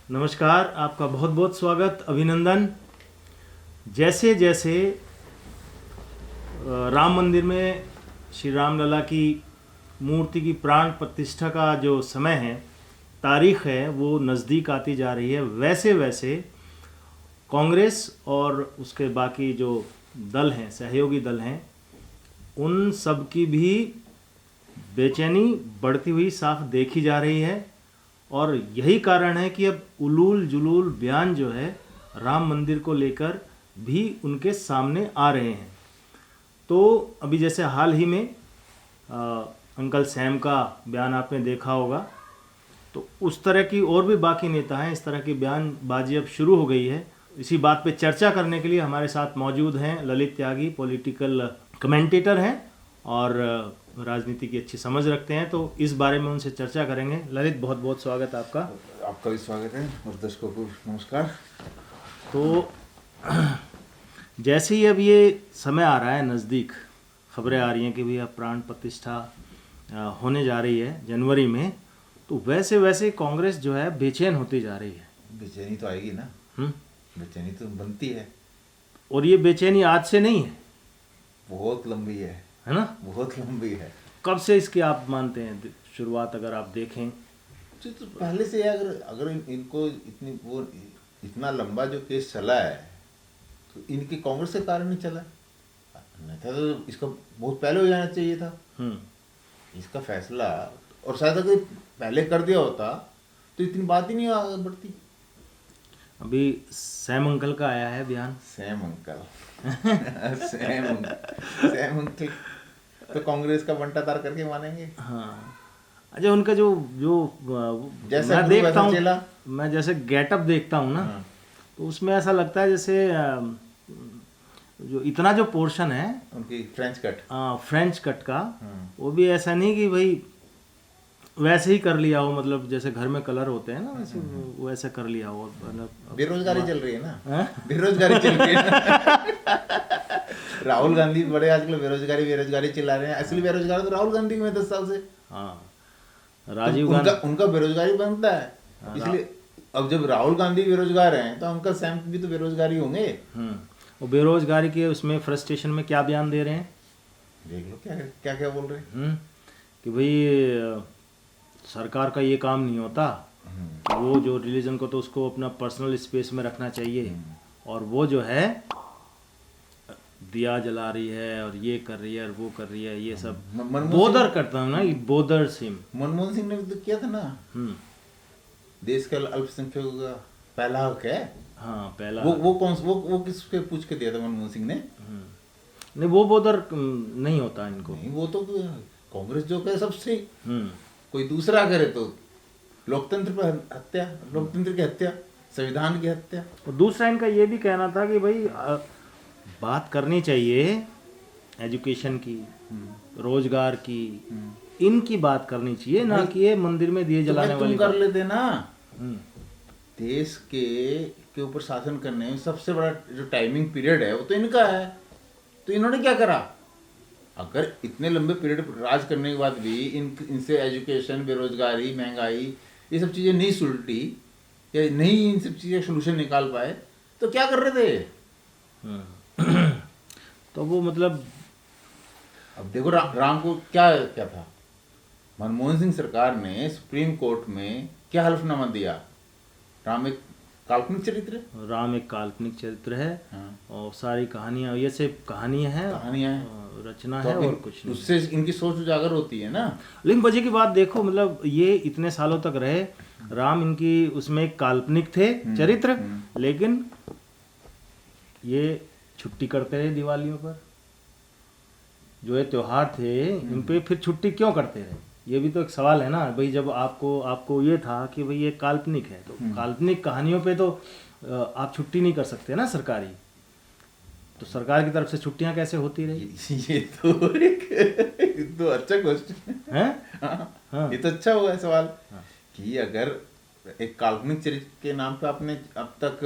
नमस्कार, आपका बहुत बहुत स्वागत, अभिनंदन। जैसे जैसे राम मंदिर में श्री राम लला की मूर्ति की प्राण प्रतिष्ठा का जो समय है, तारीख है, वो नज़दीक आती जा रही है, वैसे वैसे कांग्रेस और उसके बाकी जो दल हैं, सहयोगी दल हैं, उन सब की भी बेचैनी बढ़ती हुई साफ देखी जा रही है। और यही कारण है कि अब उलूल जुलूल बयान जो है राम मंदिर को लेकर भी उनके सामने आ रहे हैं। तो अभी जैसे हाल ही में अंकल सैम का बयान आपने देखा होगा, तो उस तरह की और भी बाकी नेता हैं, इस तरह की बयानबाजी अब शुरू हो गई है। इसी बात पे चर्चा करने के लिए हमारे साथ मौजूद हैं ललित त्यागी, पॉलिटिकल कमेंटेटर हैं और राजनीति की अच्छी समझ रखते हैं। तो इस बारे में उनसे चर्चा करेंगे। ललित, बहुत बहुत स्वागत आपका। आपका भी स्वागत है और दर्शकों को नमस्कार। तो जैसे ही अब ये समय आ रहा है नज़दीक, खबरें आ रही हैं कि भी अब प्राण प्रतिष्ठा होने जा रही है जनवरी में, तो वैसे वैसे कांग्रेस जो है बेचैन होती जा रही है। बेचैनी तो आएगी ना, बेचैनी तो बनती है। और ये बेचैनी आज से नहीं है, बहुत लंबी है ना? बहुत लंबी है। कब से इसकी आप मानते हैं शुरुआत, अगर आप देखें तो पहले से अगर इनको इतना लंबा जो केस चला है, तो इनकी कांग्रेस के कारण ही चला, नहीं था तो इसका बहुत पहले हो जाना चाहिए था इसका फैसला। और शायद अगर पहले कर दिया होता तो इतनी बात ही नहीं आगे बढ़ती। अभी सैम अंकल का आया है बयान। सैम अंकल सैम अंकल तो कांग्रेस का बंटा तार करके मानेंगे। हाँ, अच्छा, उनका जो जो जैसे मैं देखता हूँ, चेला, मैं जैसे गेटअप देखता हूँ ना, तो उसमें ऐसा लगता है जैसे जो इतना जो पोर्शन है उनकी फ्रेंच कट का, वो भी ऐसा नहीं कि भाई वैसे ही कर लिया हो, मतलब जैसे घर में कलर होते हैं ना, वैसे वो ऐसे कर लिया हो। बेरोजगारी चल रही है ना, बेरोजगारी चल रही है ना। राहुल गांधी बड़े आजकल बेरोजगारी चिल्ला रहे हैं। असली बेरोजगार तो राहुल गांधी में 10 साल से। हाँ, राजीव गांधी उनका बेरोजगारी बनता है, इसलिए अब जब राहुल गांधी बेरोजगार हैं तो अंकल सैम भी तो बेरोजगारी होंगे। वो बेरोजगारी के उसमें फ्रस्ट्रेशन में क्या बयान दे रहे हैं, देख लो क्या क्या बोल रहे हैं कि भाई सरकार का ये काम नहीं होता, वो जो रिलीजन को तो उसको अपना पर्सनल स्पेस में रखना चाहिए, और वो जो है दिया जला रही है और ये कर रही है और वो कर रही है, ये सब बोदर करता हूँ ना, ये बोदर सिम। मनमोहन सिंह ने भी तो किया था ना, देश का अल्पसंख्यकों का पहला हक है। हाँ, पहला वो किसके पूछ के दिया था मनमोहन सिंह ने? नहीं, वो बोदर नहीं होता इनको। नहीं, वो तो कांग्रेस जो करे सबसे, कोई दूसरा करे तो लोकतंत्र पर हत्या, लोकतंत्र की हत्या, संविधान की हत्या। और दूसरा इनका ये भी कहना था कि भाई बात करनी चाहिए एजुकेशन की, रोजगार की, इनकी बात करनी चाहिए, ना कि ये मंदिर में दिए जलाने वाली। तुम कर लेते ना। देश के ऊपर शासन करने में सबसे बड़ा जो टाइमिंग पीरियड है वो तो इनका है, तो इन्होंने क्या करा? अगर इतने लंबे पीरियड राज करने के बाद भी इनसे एजुकेशन, बेरोजगारी, महंगाई, ये सब चीज़ें नहीं सुलटी या नहीं इन सब चीज़ें सोल्यूशन निकाल पाए, तो क्या कर रहे थे? तो वो मतलब अब देखो राम को क्या था, मनमोहन सिंह सरकार ने सुप्रीम कोर्ट में क्या हल्फनामा दिया? राम एक काल्पनिक चरित्र है। राम एक काल्पनिक चरित्र है, और सारी कहानियां ये सिर्फ कहानियां हैं, रचना तो है और कुछ नहीं। उससे इनकी सोच उजागर होती है ना। लेकिन वजह की बात देखो, मतलब ये इतने सालों तक रहे, राम इनकी उसमें एक काल्पनिक थे चरित्र, लेकिन ये छुट्टी करते रहे दिवालियों पर, जो ये त्योहार थे इन पे फिर छुट्टी क्यों करते रहे? ये भी तो एक सवाल है ना भाई। जब आपको ये था कि भाई ये काल्पनिक है, तो काल्पनिक कहानियों पे तो आप छुट्टी नहीं कर सकते ना सरकारी, तो सरकार की तरफ से छुट्टियां कैसे होती रही? ये तो अच्छा क्वेश्चन है। ये तो अच्छा हुआ है सवाल कि अगर एक काल्पनिक चरित्र के नाम पे आपने अब तक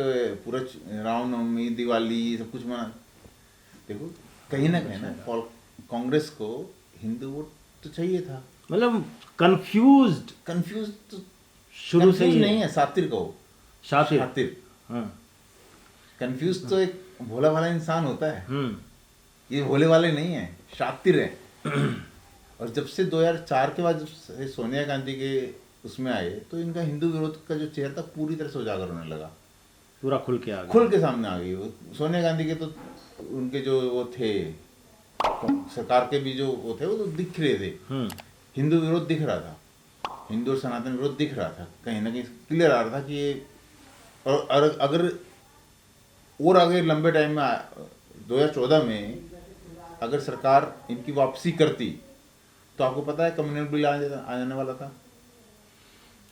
पूरा रामनवमी, दिवाली, सब कुछ मना, देखो कहीं ना कांग्रेस को हिंदू वोट तो चाहिए था। मतलब कंफ्यूज तो शुरू से ही नहीं है, सातिर कहो शातिर। शातिर। हाँ। कंफ्यूज तो एक भोला वाला इंसान होता है, हम्म। ये भोले वाले नहीं है, शातिर है। और जब से 2004 के बाद जब से सोनिया गांधी के उसमें आए तो इनका हिंदू विरोध का जो चेहरा था पूरी तरह से उजागर होने लगा, पूरा खुल के आ गया। खुल के सामने आ गई। वो सोनिया गांधी के तो उनके जो वो थे सरकार के भी जो वो थे वो तो दिख रहे थे, हम्म। हिंदू विरोध दिख रहा था, हिंदू और सनातन विरोध दिख रहा था, कहीं ना कहीं क्लियर आ रहा था कि ये और अगर और आगे लंबे टाइम में 2014 में अगर सरकार इनकी वापसी करती तो आपको पता है कम्युनल बिल आ जाने वाला था।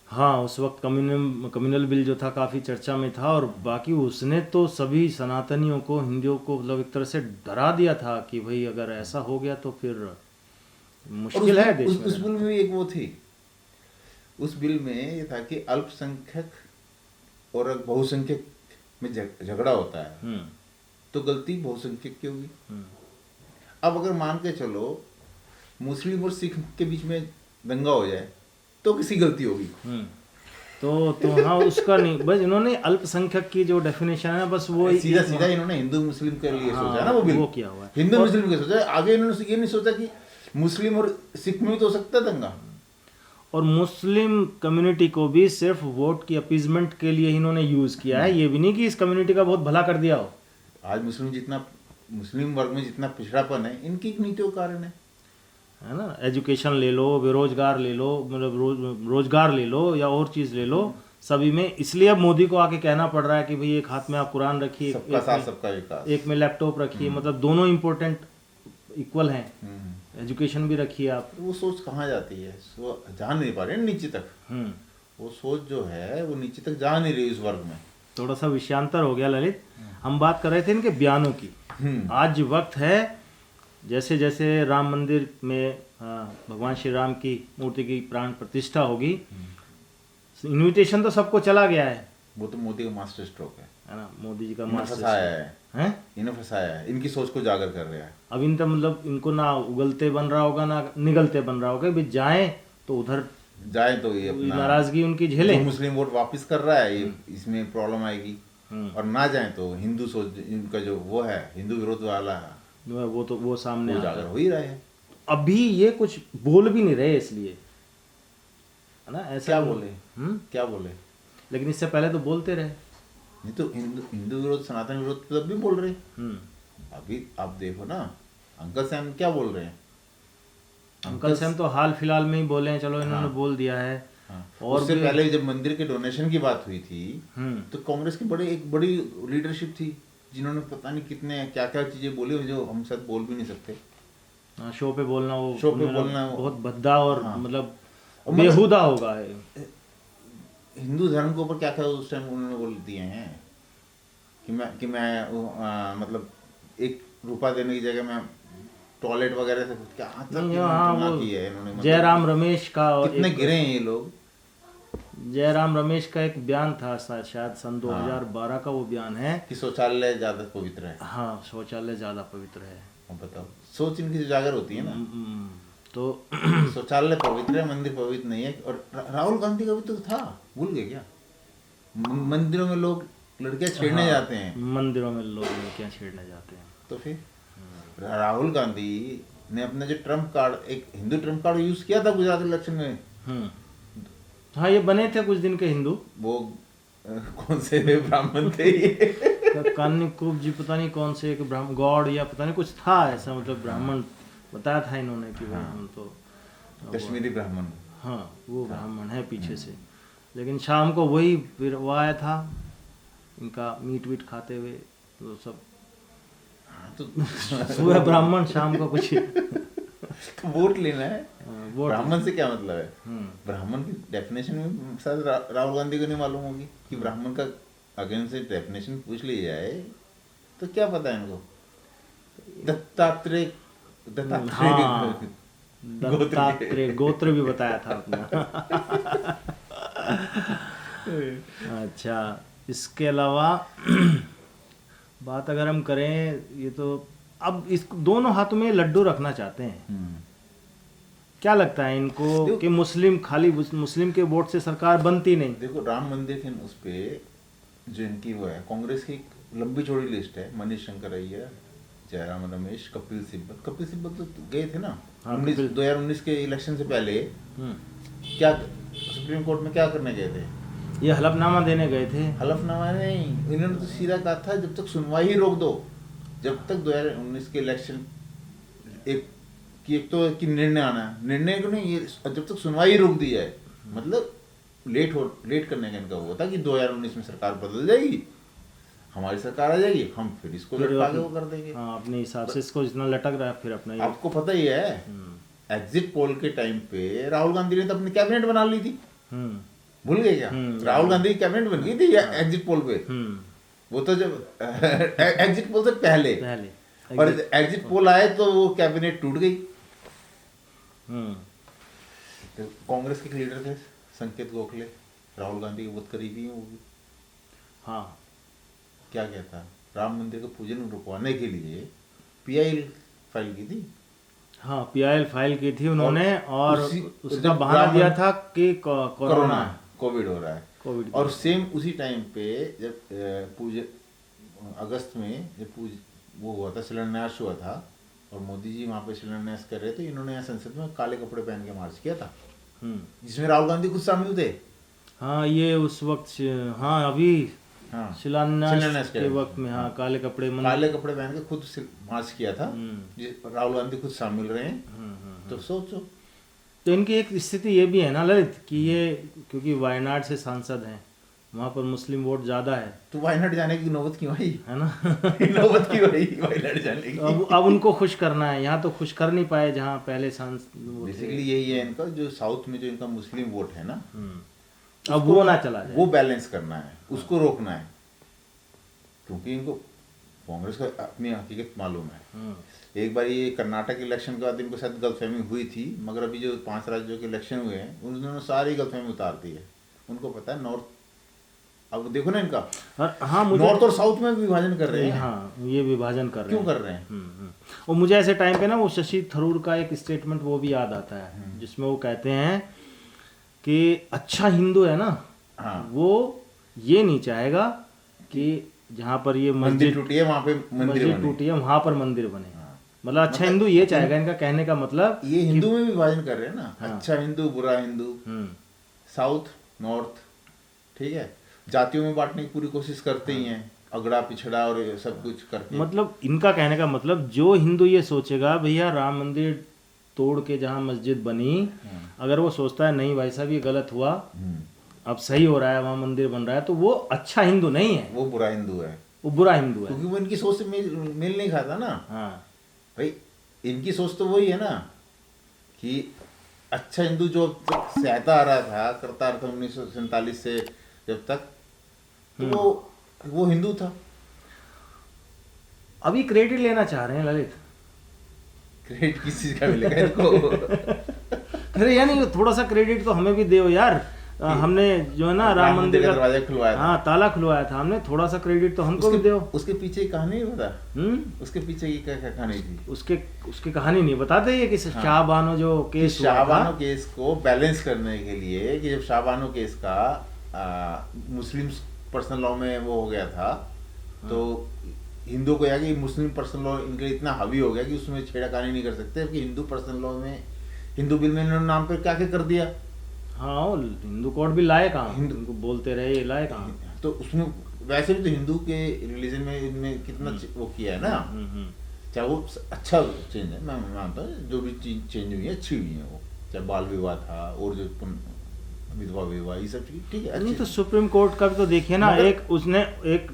हाँ, उस वक्त कम्युनल बिल जो था काफ़ी चर्चा में था, और बाकी उसने तो सभी सनातनियों को, हिंदुओं को मतलब एक तरह से डरा दिया था कि भाई अगर ऐसा हो गया तो फिर मुश्किल है देश उस में। बिल में एक वो थी, उस बिल में ये था कि अल्पसंख्यक और बहुसंख्यक में झगड़ा होता है हम्म। तो गलती बहुसंख्यक की होगी। हम्म। अब अगर मान के चलो मुस्लिम और सिख के बीच में दंगा हो जाए तो किसी गलती होगी। हम्म। तो हाँ, उसका नहीं, बस इन्होंने अल्पसंख्यक की जो डेफिनेशन है ना, बस वो सीधा सीधा इन्होंने हिंदू मुस्लिम के लिए हाँ, सोचा ना वो बिल, वो किया हुआ है। हिंदू मुस्लिम के सोचा, आगे इन्होंने ये नहीं सोचा कि मुस्लिम और सिख में भी तो हो सकता है दंगा। और मुस्लिम कम्युनिटी को भी सिर्फ वोट की अपीजमेंट के लिए ही इन्होंने यूज़ किया है, ये भी नहीं कि इस कम्युनिटी का बहुत भला कर दिया हो। आज मुस्लिम वर्ग में जितना पिछड़ापन है इनकी नीतियों के कारण है ना। एजुकेशन ले लो, बेरोजगार ले लो, मतलब रोजगार ले लो या और चीज़ ले लो, सभी में। इसलिए अब मोदी को आके कहना पड़ रहा है कि भाई एक हाथ में आप कुरान रखिए, सबका साथ सबका विकास, एक में लैपटॉप रखिए, मतलब दोनों इम्पोर्टेंट इक्वल हैं। एजुकेशन भी रखिए आप। वो सोच कहाँ जाती है, वो जा नहीं पा रहे नीचे तक। हम्म। वो सोच जो है वो नीचे तक जा नहीं रही उस वर्ग में। थोड़ा सा विषयांतर हो गया ललित। हम बात कर रहे थे इनके बयानों की। आज वक्त है, जैसे जैसे राम मंदिर में भगवान श्री राम की मूर्ति की प्राण प्रतिष्ठा होगी, इनविटेशन तो सबको चला गया है। वो तो मोदी का मास्टर स्ट्रोक है ना, मोदी जी का इन्हें मास्टर फंसाया है, हैं। इन्हें फंसाया है, इनकी सोच को जागर कर रहा है। अब इनका मतलब इनको ना उगलते बन रहा होगा ना निगलते बन रहा होगा, भाई जाएं तो उधर जाए तो ये अपना नाराजगी उनकी झेले। जो मुस्लिम वोट वापस कर रहा है ये इसमें प्रॉब्लम आएगी, और ना जाए तो हिंदू सोच इनका जो वो है हिंदू विरोध वाला है वो तो वो सामने वो आता जागर है। हो ही रहा है। अभी ये कुछ बोल भी नहीं रहे इसलिए, है ना, ऐसा क्या बोले, क्या बोले, लेकिन इससे पहले तो बोलते रहे। नहीं तो हिंदू विरोध सनातन विरोध तब भी बोल रहे। हम्म। अभी आप देखो ना अंकल सैम क्या बोल रहे हैं। अंकल सैम तो हाल फिलहाल में ही बोले हैं, चलो इन्होंने बोल दिया है। और उससे पहले जब मंदिर के डोनेशन की बात हुई थी हम्म। तो कांग्रेस की एक बड़ी लीडरशिप थी जिन्होंने पता नहीं कितने क्या क्या चीजें बोली जो हम शायद बोल भी नहीं सकते। शो पे बोलना, वो शो पे बोलना बहुत भद्दा और मतलब और मतलब- बेहुदा होगा है। हिंदू धर्म के ऊपर क्या क्या उस टाइम उन्होंने बोल दिए हैं कि मैं मतलब 1 रुपया देने की जगह मैं टॉयलेट वगैरह से क्या नहीं, हाँ, तुलना वो की है इन्होंने। मतलब जयराम रमेश का कितने गिरे हैं ये लोग। जयराम रमेश का एक बयान था शायद सन 2012 का वो बयान है कि शौचालय ज्यादा पवित्र है। हाँ, शौचालय ज्यादा पवित्र है। अब बताओ सोच इनकी जो जागर होती है ना, तो शौचालय पवित्र है मंदिर पवित्र नहीं है। और राहुल गांधी का भी तो था, भूल गए क्या? मंदिरों में लोग लड़कियां छेड़ने जाते हैं, मंदिरों में लोग लड़कियां छेड़ने जाते हैं। तो फिर राहुल गांधी ने अपना जो ट्रम्प कार्ड, एक हिंदू ट्रम्प कार्ड यूज किया था गुजरात इलेक्शन में। हाँ, ये बने थे कुछ दिन के हिंदू। वो कौन से ब्राह्मण थे ये कानिकुब जी, पता नहीं कौन से एक ब्राह्मण गॉड या पता नहीं कुछ था ऐसा, मतलब ब्राह्मण बताया था इन्होंने कि भाई हम तो कश्मीरी ब्राह्मण। हाँ, वो ब्राह्मण है पीछे से। लेकिन शाम को वही फिर वो आया था इनका मीट वीट खाते हुए, तो सब तो सुबह ब्राह्मण शाम को कुछ तो वोट लेना है। वोट ब्राह्मण से क्या मतलब है? ब्राह्मण की डेफिनेशन में शायद राहुल गांधी को नहीं मालूम होगी कि ब्राह्मण का अगेंस्ट से डेफिनेशन पूछ ली जाए तो क्या पता है इनको। दत्तात्रेय दत्तात्रेय गोत्र भी बताया था अपना। अच्छा, इसके अलावा बात अगर हम करें, ये तो अब इस दोनों हाथों में लड्डू रखना चाहते हैं। क्या लगता है इनको कि मुस्लिम खाली मुस्लिम के वोट से सरकार बनती नहीं? देखो राम मंदिर के उस पे जो इनकी वो है कांग्रेस की एक लंबी चौड़ी लिस्ट है, मनीष शंकर अय्यर, जयराम रमेश, कपिल सिब्बल तो गए थे ना। हाँ, 2019 के इलेक्शन से पहले हम्म, क्या सुप्रीम कोर्ट में क्या करने गए थे? ये हलफनामा देने गए थे। हलफनामा नहीं, इन्होंने तो सीधा कहा था जब तक सुनवाई ही रोक दो, जब तक 2019 के इलेक्शन एक तो कि निर्णय आना है, निर्णय को नहीं, ये जब तक सुनवाई ही रोक दी जाए, मतलब लेट करने का इनका वो था कि 2019 में सरकार बदल जाएगी, हमारी सरकार आ जाएगी, हम फिर इसको फिर लटका के वो कर देंगे। हाँ, अपने हिसाब से इसको जितना लटक रहा है फिर अपना ये। आपको पता ही है एग्जिट पोल के टाइम पे राहुल गांधी ने तो अपनी कैबिनेट बना ली थी, हम्म, भूल गए क्या? राहुल गांधी की कैबिनेट बन गई थी एग्जिट पोल पे। हम्म, वो तो जब एग्जिट पोल से पहले पहले और एग्जिट पोल आए तो वो कैबिनेट टूट गई। हम्म, तो कांग्रेस के लीडर थे संकेत गोखले, राहुल गांधी के बहुत करीबी हैं वो भी। हाँ, क्या कहता, राम मंदिर का पूजन रुकवाने के लिए पीआईएल फाइल की थी। हाँ, पीआईएल फाइल की थी उन्होंने, और उसका जब बहाना राम दिया मंदिर- था कि कोरोना है, कोविड हो रहा है। कोविड और सेम उसी टाइम पे जब अगस्त में जब वो हुआ था, शिलान्यास हुआ था और मोदी जी वहाँ पे शिलान्यास कर रहे थे, इन्होंने यहाँ संसद में काले कपड़े पहन के मार्च किया था, जिसमें राहुल गांधी खुद शामिल थे। हाँ, ये उस वक्त हाँ, अभी हाँ, शिलान्यास के वक्त में, हाँ, काले कपड़े काले कपड़े पहन के खुद मार्च किया था, राहुल गांधी खुद शामिल रहे। तो सोचो, तो इनकी एक स्थिति ये भी है ना ललित कि ये क्योंकि वायनाड से सांसद हैं, वहाँ पर मुस्लिम वोट ज़्यादा है, तो वायनाड जाने की नौबत क्यों आई? है ना। नौबत क्यों आई वायनाड जाने की? अब उनको खुश करना है, यहाँ तो खुश कर नहीं पाए जहाँ पहले सांसद वो थे। बेसिकली यही है इनका, जो साउथ में जो इनका मुस्लिम वोट है ना, अब वो ना चला जाए, वो बैलेंस करना है, उसको रोकना है, क्योंकि इनको कांग्रेस का अपनी हकीकत मालूम है। एक बार ये कर्नाटक इलेक्शन के बाद इनको शायद गलतफहमी हुई थी, मगर अभी जो 5 राज्यों के इलेक्शन हुए हैं उन्होंने सारी गलतफहमी उतार दी है। उनको पता है नॉर्थ, अब देखो ना इनका, हाँ, मुझे नॉर्थ और साउथ में विभाजन कर रहे हैं। हाँ, ये विभाजन कर रहे क्यों हैं, कर रहे हैं? और मुझे ऐसे टाइम पे ना वो शशि थरूर का एक स्टेटमेंट वो भी याद आता है, जिसमें वो कहते हैं कि अच्छा हिंदू है ना, हाँ, वो ये नहीं चाहेगा कि जहाँ पर ये मंदिर मस्जिद टूटी है वहाँ पे मंदिर मस्जिद बने। टूटी है वहाँ पर मंदिर बने। हाँ। मतलब अच्छा हिंदू ये चाहेगा, इनका कहने का मतलब ये हिंदू में विभाजन कर रहे हैं ना, अच्छा हिंदू बुरा हिंदू, साउथ नॉर्थ, ठीक है, जातियों में बांटने की पूरी कोशिश करते ही हैं, अगड़ा पिछड़ा और ये सब कुछ करके। मतलब इनका कहने का मतलब जो हिंदू ये सोचेगा भैया राम मंदिर तोड़ के जहाँ मस्जिद बनी, अगर वो सोचता है नहीं भाई साहब ये गलत हुआ, अब सही हो रहा है वहाँ मंदिर बन रहा है, तो वो अच्छा हिंदू नहीं है, वो बुरा हिंदू है, वो बुरा हिंदू है। क्योंकि वो इनकी सोच से मेल नहीं खाता ना। हाँ, भाई इनकी सोच तो वही है ना कि अच्छा हिंदू जो सहता आ रहा था, करता रहा था 1947 से जब तक, तो वो हिंदू था। अभी क्रेडिट लेना चाह रहे हैं ललित। क्रेडिट किस चीज का मिलेगा इनको? अरे यानी थोड़ा सा क्रेडिट तो हमें भी दो यार, हमने जो है ना राम मंदिर का दरवाजा खुलवाया था। हाँ, ताला खुलवाया था हमने, थोड़ा सा क्रेडिट तो हमको भी दो। उसके पीछे की कहानी नहीं पता? उसके पीछे की क्या क्या कहानी थी? उसकी कहानी नहीं बताते ये कि शाहबानो जो केस हुआ था, शाहबानो केस को बैलेंस करने के लिए, कि जब शाहबानो केस का मुस्लिम पर्सनल लॉ में वो हो गया था, तो हिंदू को यह कि मुस्लिम पर्सनल लॉ इनके लिए इतना हावी हो गया कि उसमें छेड़खानी नहीं कर सकते, कि हिंदू पर्सनल लॉ में, हिंदू बिल में इन्होंने नाम पे क्या क्या कर दिया। हाँ, हिंदू कोड भी लाए कहाँ, हिंदू बोलते रहे ये लाए कहाँ। तो उसमें वैसे भी तो हिंदू के रिलीजन में इनमें कितना वो किया है ना, चाहे वो अच्छा चेंज है, मैं मानता हूँ जो भी चीज चेंज हुई है अच्छी हुई है, वो चाहे बाल विवाह था और जो विधवा विवाह, ये सब चीज ठीक है। नहीं तो सुप्रीम कोर्ट का भी तो देखिए ना, एक उसने एक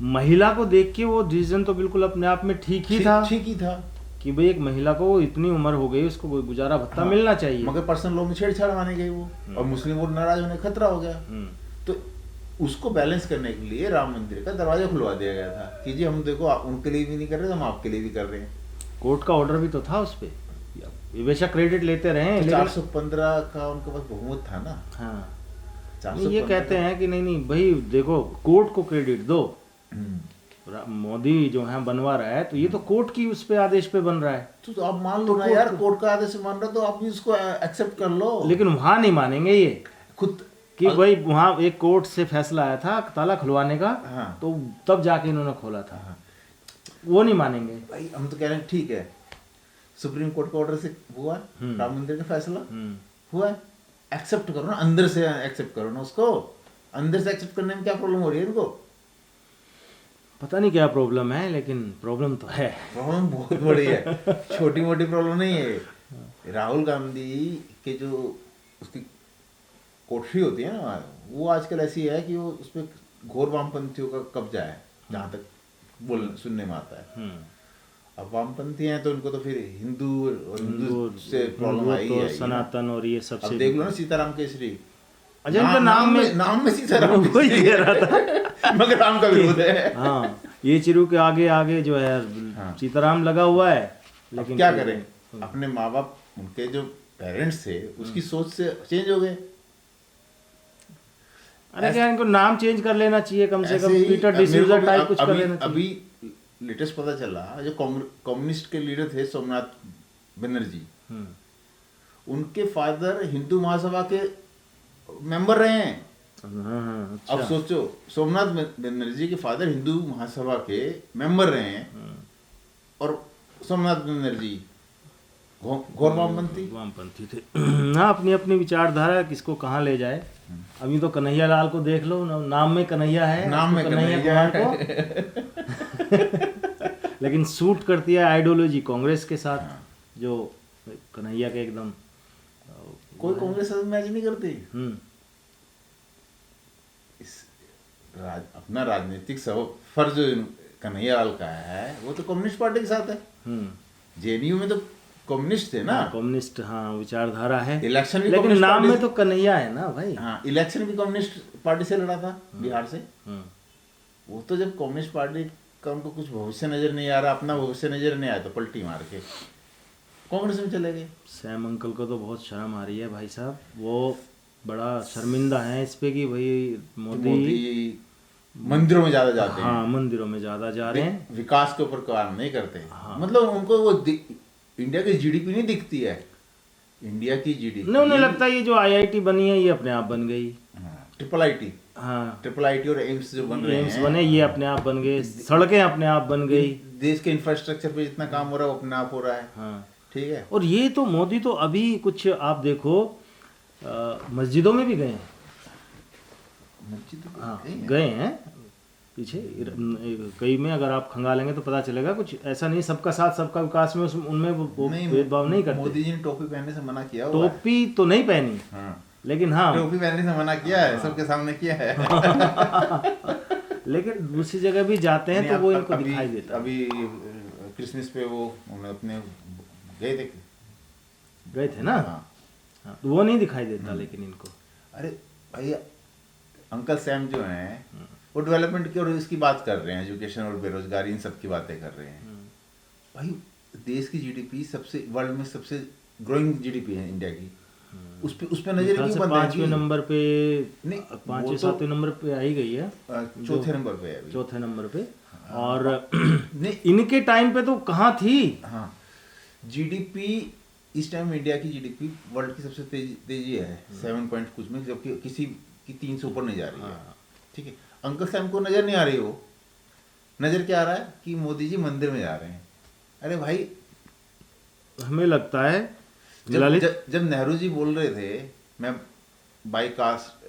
महिला को देख के वो डिसीजन तो बिल्कुल अपने आप में ठीक ही था कि भाई एक महिला को इतनी उम्र हो गई, उसको गुजारा भत्ता मिलना चाहिए, मगर पर्सनल लॉ में छेड़छाड़ मानी गई वो, और मुस्लिम वोट नाराज होने खतरा हो गया। तो उसको बैलेंस करने के लिए राम मंदिर का दरवाजा खुलवा दिया गया था कि जी हम देखो उनके लिए भी नहीं कर रहे, हम आपके लिए भी कर रहे हैं। कोर्ट का ऑर्डर भी तो था उस पर, बेशक क्रेडिट लेते रहे, 415 का उनके पास बहुमत था ना। हाँ, ये कहते हैं कि नहीं भाई देखो कोर्ट को क्रेडिट दो, मोदी जो है बनवा रहा है तो ये तो कोर्ट की उस पे आदेश पे बन रहा है, तो आप मान लो ना यार, कोर्ट का आदेश मान रहा तो आप इसको एक्सेप्ट कर लो। लेकिन वहां नहीं मानेंगे ये, खुद कि भाई वहाँ एक कोर्ट से फैसला आया था ताला खुलवाने का, हाँ। तो तब जाके इन्होंने खोला था। हाँ। वो नहीं मानेंगे। भाई हम तो कह रहे हैं ठीक है, सुप्रीम कोर्ट का ऑर्डर से हुआ राम मंदिर का फैसला, हुआ, एक्सेप्ट करो ना, अंदर से एक्सेप्ट करो ना उसको। अंदर से एक्सेप्ट करने में क्या प्रॉब्लम हो रही है इनको? पता नहीं क्या प्रॉब्लम है, लेकिन प्रॉब्लम तो है। प्रॉब्लम बहुत बड़ी है, छोटी मोटी प्रॉब्लम नहीं है। राहुल गांधी के जो उसकी कोठरी होती है ना, वो आजकल ऐसी है कि वो उस पर घोर वामपंथियों का कब्जा है, जहाँ तक बोल सुनने में आता है। अब वामपंथी हैं तो उनको तो फिर हिंदू और हिंदू से प्रॉब्लम आई तो है, सनातन और ये अब सबसे। देख लो ना सीताराम केसरी, अच्छा, इनका नाम में सीताराम वही कह रहा था मगर राम का विरोध है। हाँ, ये चिरू के आगे आगे जो है हाँ। सीताराम लगा हुआ है, अब लेकिन क्या करें, अपने माँ बाप उनके जो पेरेंट्स थे उसकी सोच से चेंज हो गए। अरे क्या इनको नाम चेंज कर लेना चाहिए, कम से ऐसे कम ही पीटर मेरे डिसूजा को टाइप कुछ कर अभी लेना चाहिए। अभी लेटेस्ट पता चला, जो कम्युनिस्ट के लीडर थे सोमनाथ बनर्जी, उनके फादर हिंदू महासभा के मेंबर रहे हैं। अच्छा। अब सोचो, सोमनाथ बनर्जी के फादर हिंदू महासभा के मेंबर रहे हैं, और सोमनाथ बनर्जी घोर वामपंथी थे। हाँ, अपनी अपनी विचारधारा किसको कहाँ ले जाए। अभी तो कन्हैया लाल को देख लो, नाम में कन्हैया है, नाम में कन्हैया कुमार को लेकिन सूट करती है आइडियोलॉजी कांग्रेस के साथ, जो कन्हैया के एकदम कोई कांग्रेस मैच नहीं करती। अपना राजनीतिक फर्ज जो कन्हैया लाल का है वो तो कम्युनिस्ट पार्टी के साथ है। जेएनयू में तो कम्युनिस्ट थे ना, कम्युनिस्ट, हाँ, विचारधारा है। इलेक्शन भी लेकिन नाम में तो कन्हैया है ना भाई। हाँ, इलेक्शन भी कम्युनिस्ट पार्टी से लड़ा था बिहार से। वो तो जब कम्युनिस्ट पार्टी का उनको कुछ भविष्य नजर नहीं आ रहा, अपना भविष्य नजर नहीं आया, तो पलटी मार के कांग्रेस में चले गए। सैम अंकल को तो बहुत शर्म आ रही है भाई साहब, वो बड़ा शर्मिंदा है इस पे कि भाई मोदी मंदिरों में ज्यादा जाते हैं। हाँ, मंदिरों में ज्यादा जा रहे हैं, विकास के ऊपर काम नहीं करते। मतलब उनको वो इंडिया की जीडीपी नहीं दिखती है, इंडिया की जीडीपी नहीं, उन्हें लगता है ये जो आईआईटी बनी है ये अपने आप बन गई। ट्रिपल आईटी, हाँ, ट्रिपल आईटी और एम्स जो बन रहे हैं, एम्स बने ये अपने आप बन गए, सड़कें अपने आप बन गई, देश के इंफ्रास्ट्रक्चर पे जितना काम हो रहा है वो अपने आप हो रहा है। हाँ, ठीक है। और ये तो मोदी तो अभी कुछ आप देखो मस्जिदों में भी गए हैं। हाँ, गए हैं पीछे कई में, अगर आप खंगालेंगे तो पता चलेगा। कुछ ऐसा नहीं, सबका साथ सबका विकास में उनमें वो भेदभाव नहीं करते। मोदी जी ने टोपी पहनने से मना किया हुआ है। टोपी तो नहीं पहनी, लेकिन हाँ, टोपी पहनने से मना किया है, सबके सामने किया है। लेकिन दूसरी जगह भी जाते हैं तो वो इनको दिखाई देता है। अभी क्रिसमस पे वो अपने गए थे ना। हाँ, तो वो नहीं दिखाई देता लेकिन इनको। अरे भाई, अंकल सैम जो हैं वो डेवलपमेंट की और इसकी बात कर रहे हैं, एजुकेशन और बेरोजगारी, इन सब की बातें कर रहे हैं। भाई, देश की जीडीपी सबसे, वर्ल्ड में सबसे ग्रोइंग जीडीपी है इंडिया की, उस पे नजर क्यों बंद है? 5वें नंबर पे नहीं, 5वें 7वें नंबर पे आई गई है, चौथे नंबर पे है, चौथे नंबर पे। और इनके टाइम पे तो कहाँ थी। हाँ, जीडीपी इस टाइम इंडिया की जीडीपी वर्ल्ड की सबसे तेजी है, 7 पॉइंट कुछ में, जबकि किसी की 3 से ऊपर नहीं जा रही है। ठीक है, अंकल सैम को नजर नहीं आ रही, हो नजर क्या आ रहा है कि मोदी जी मंदिर में जा रहे हैं। अरे भाई, हमें लगता है जब नेहरू जी बोल रहे थे मैं बाई कास्ट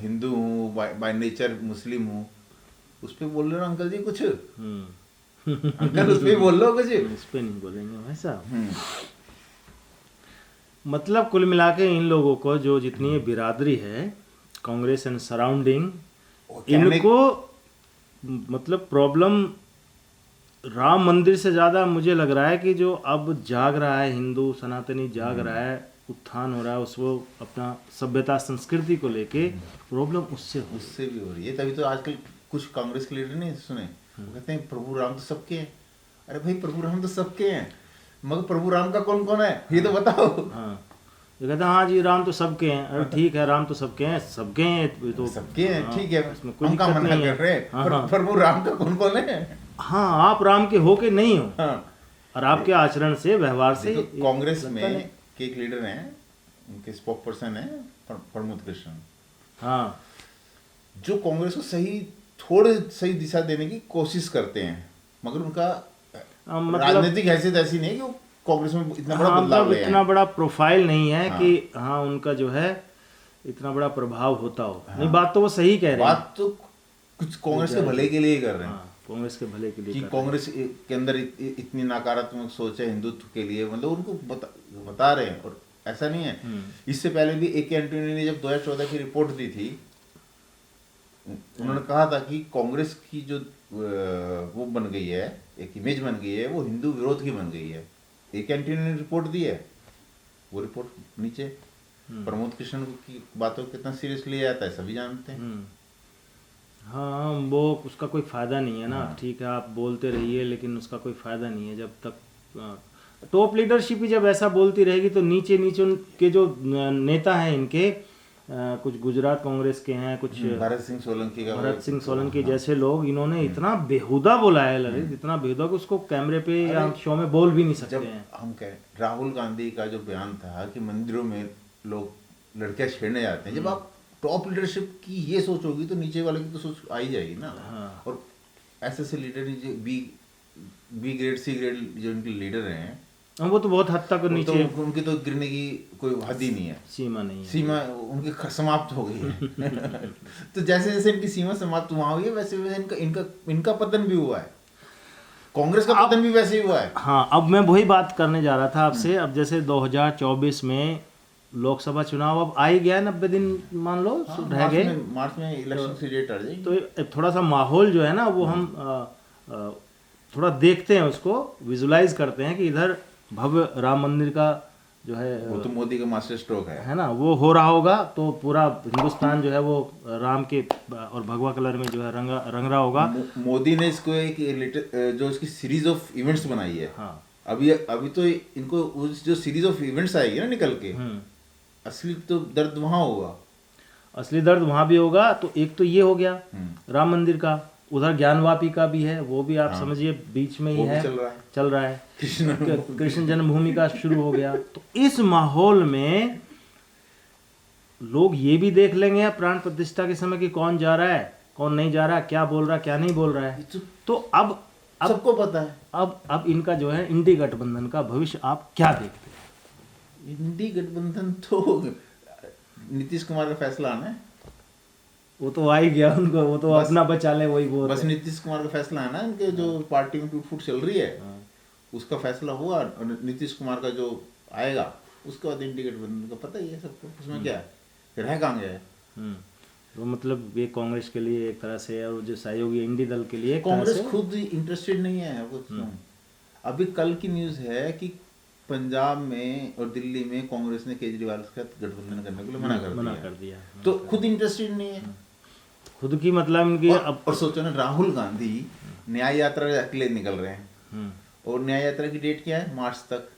हिंदू हूँ, बाय नेचर मुस्लिम हूँ, उस पे बोल रहे हो अंकल जी कुछ? अंकल उस पे बोल लो कुछ। उस पे नहीं बोलेंगे भाई साहब। मतलब कुल मिला के इन लोगों को जो जितनी ये बिरादरी है कांग्रेस एंड सराउंडिंग, इनको मतलब प्रॉब्लम राम मंदिर से ज़्यादा मुझे लग रहा है कि जो अब जाग रहा है हिंदू सनातनी, जाग रहा है, उत्थान हो रहा है, उसको अपना सभ्यता संस्कृति को लेके प्रॉब्लम उससे भी हो रही है। तभी तो आजकल कुछ कांग्रेस के लीडर नहीं सुने, वो कहते हैं प्रभु राम तो सबके हैं। अरे भाई, प्रभु राम तो सबके हैं, मगर प्रभु राम का कौन कौन है ये तो बताओ। हाँ, ये कहते हैं हाँ जी राम तो सबके हैं। अरे ठीक है, राम तो सबके हैं, सबके हैं तो सबके हैं, ठीक है, इसमें कोई हम दिक्कत नहीं कर रहे हैं, प्रभु राम का कौन कौन है? हाँ, आप राम के हो के नहीं हो। हाँ, और आपके आचरण से, व्यवहार से। कांग्रेस में के एक लीडर हैं, उनके स्पोक पर्सन है प्रमोद कृष्ण, हाँ जो कांग्रेस को थोड़े सही दिशा देने की कोशिश करते हैं, मगर उनका मतलब राजनीतिक हैसियत ऐसी नहीं है कि वो कांग्रेस में इतना बड़ा हाँ बदलाव मतलब ले इतना आए। बड़ा प्रोफाइल नहीं है हाँ। कि हाँ उनका जो है इतना बड़ा प्रभाव होता हो। नहीं, बात तो वो सही कह रहे हैं। बात तो कुछ कांग्रेस के भले के लिए ही कर रहे हैं हाँ, कांग्रेस के भले के लिए कि कर रहे हैं। कांग्रेस के अंदर इतनी नकारात्मक सोच है हिंदुत्व के लिए, मतलब उनको बता रहे हैं। और ऐसा नहीं है, इससे पहले भी ए के एंटोनी ने जब 2014 की रिपोर्ट दी थी, उन्होंने कहा था कि कांग्रेस की जो वो बन गई है, एक इमेज बन गई है, वो हिंदू विरोध की बन गई है। ए के एंटोनी ने रिपोर्ट दी है, वो रिपोर्ट नीचे प्रमोद कृष्ण की बातों को कितना सीरियसली आता है सभी जानते हैं। हाँ वो उसका कोई फायदा नहीं है ना। ठीक है आप बोलते रहिए, लेकिन उसका कोई फायदा नहीं है। जब तक टॉप लीडरशिप ही जब ऐसा बोलती रहेगी तो नीचे नीचे उनके जो नेता हैं इनके कुछ गुजरात कांग्रेस के हैं, कुछ भरत सिंह सोलंकी जैसे लोग, इन्होंने इतना बेहुदा बोला है ललित, इतना बेहुदा कि उसको कैमरे पे या शो में बोल भी नहीं सकते जब हैं। हम कह राहुल गांधी का जो बयान था कि मंदिरों में लोग लड़कियां छेड़ने जाते हैं, जब आप टॉप लीडरशिप की ये सोच होगी तो नीचे वाले की तो सोच आ ही जाएगी ना। हाँ। और ऐसे लीडर जो बी ग्रेड सी ग्रेड जो इनके लीडर हैं, वो तो बहुत हद तक नीचे उनकी तो गिरने की कोई हद ही नहीं है, सीमा नहीं है। सीमा उनकी समाप्त हो गई है। तो जैसे जैसे इनकी सीमा समाप्त वहां हुई है, वैसे वैसे इनका पतन भी हुआ है, कांग्रेस का पतन भी वैसे ही हुआ है। हाँ अब मैं वही बात करने जा रहा था आपसे। अब जैसे 2024 में लोकसभा चुनाव अब आ ही गया है, 90 दिन मान लो रह गए, मार्च में इलेक्शन की डेट आ जाएगी। तो थोड़ा सा माहौल जो है ना वो हम थोड़ा देखते हैं, उसको विजुलाइज करते हैं कि इधर भव्य राम मंदिर का जो है वो तो मोदी का मास्टर स्ट्रोक है ना, वो हो रहा होगा। तो पूरा हिंदुस्तान जो है वो राम के और भगवा कलर में जो है रंग रहा होगा। मोदी ने इसको एक जो इसकी सीरीज ऑफ इवेंट्स बनाई है। हाँ अभी तो इनको जो सीरीज ऑफ इवेंट्स आएगी ना निकल के, असली तो दर्द वहां होगा, असली दर्द वहां भी होगा। तो एक तो ये हो गया राम मंदिर का, उधर ज्ञानवापी का भी है, वो भी आप समझिए बीच में ही है, चल रहा है। कृष्ण जन्मभूमि का शुरू हो गया। तो इस माहौल में लोग ये भी देख लेंगे प्राण प्रतिष्ठा के समय कि कौन जा रहा है कौन नहीं जा रहा है, क्या बोल रहा है क्या नहीं बोल रहा है। तो अब सबको पता है। अब इनका जो है इंडी गठबंधन का भविष्य आप क्या देखते हैं? इंडी गठबंधन तो नीतीश कुमार का फैसला आना है, वो तो आ ही गया उनको, वो तो अपना बचा ले वही बोल। बस नीतीश कुमार का फैसला आना है, इनके जो पार्टी में टूट फूट चल रही है उसका फैसला हुआ, और नीतीश कुमार का जो आएगा उसके बाद इंडी गठबंधन का पता ही है सबको, उसमें क्या है, फिर है कहाँ गया है। तो मतलब ये कांग्रेस के लिए एक तरह से, और जो सहयोगी इंडी दल के लिए कांग्रेस खुद इंटरेस्टेड नहीं है वो। अभी कल की न्यूज़ है कि पंजाब में और दिल्ली में कांग्रेस ने केजरीवाल के साथ गठबंधन करने के लिए मना कर दिया। तो खुद इंटरेस्टेड नहीं है, खुद की मतलब इनकी। और सोचो ना, राहुल गांधी न्याय यात्रा के लिए निकल रहे हैं, और न्याय यात्रा की डेट क्या है, मार्च तक।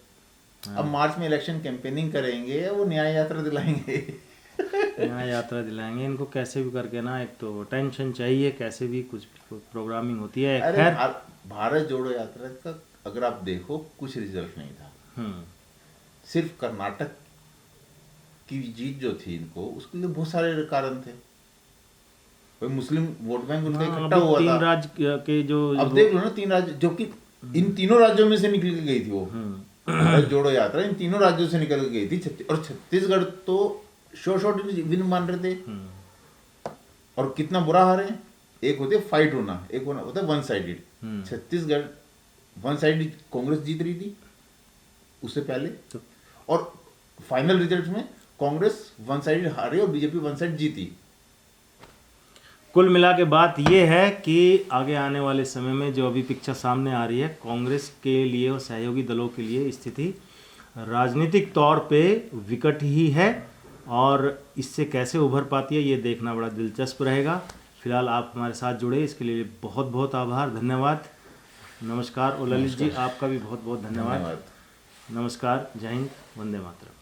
अब मार्च में इलेक्शन कैंपेनिंग करेंगे, वो न्याय यात्रा दिलाएंगे। न्याय यात्रा दिलाएंगे इनको कैसे भी करके ना। एक तो टेंशन चाहिए, कैसे भी कुछ प्रोग्रामिंग होती है। अरे भारत जोड़ो यात्रा का अगर आप देखो कुछ रिजल्ट नहीं था। सिर्फ कर्नाटक की जीत जो थी इनको, उसके लिए बहुत सारे कारण थे। कोई मुस्लिम वोट बैंक उनका इकट्ठा हुआ था। 3 राज्य के जो अब देख लो ना, 3 राज्य, जो कि इन तीनों राज्यों में से निकल के गई थी वो भारत जोड़ो यात्रा, इन तीनों राज्यों से निकल के गई थी। और छत्तीसगढ़ तो शॉर्ट विन मान रहे थे, और कितना बुरा हारे। एक होते फाइट होना, एक होता one sided. Chhattisgarh one sided Congress जीत रही थी उससे पहले, और फाइनल रिजल्ट में कांग्रेस वन साइडेड हारी और बीजेपी वन साइड जीती। कुल मिला के बात यह है कि आगे आने वाले समय में जो अभी पिक्चर सामने आ रही है, कांग्रेस के लिए और सहयोगी दलों के लिए स्थिति राजनीतिक तौर पे विकट ही है, और इससे कैसे उभर पाती है ये देखना बड़ा दिलचस्प रहेगा। फिलहाल आप हमारे साथ जुड़े, इसके लिए बहुत बहुत आभार, धन्यवाद, नमस्कार। और ललित जी आपका भी बहुत बहुत धन्यवाद। नमस्कार, जय हिंद, वंदे मातरम।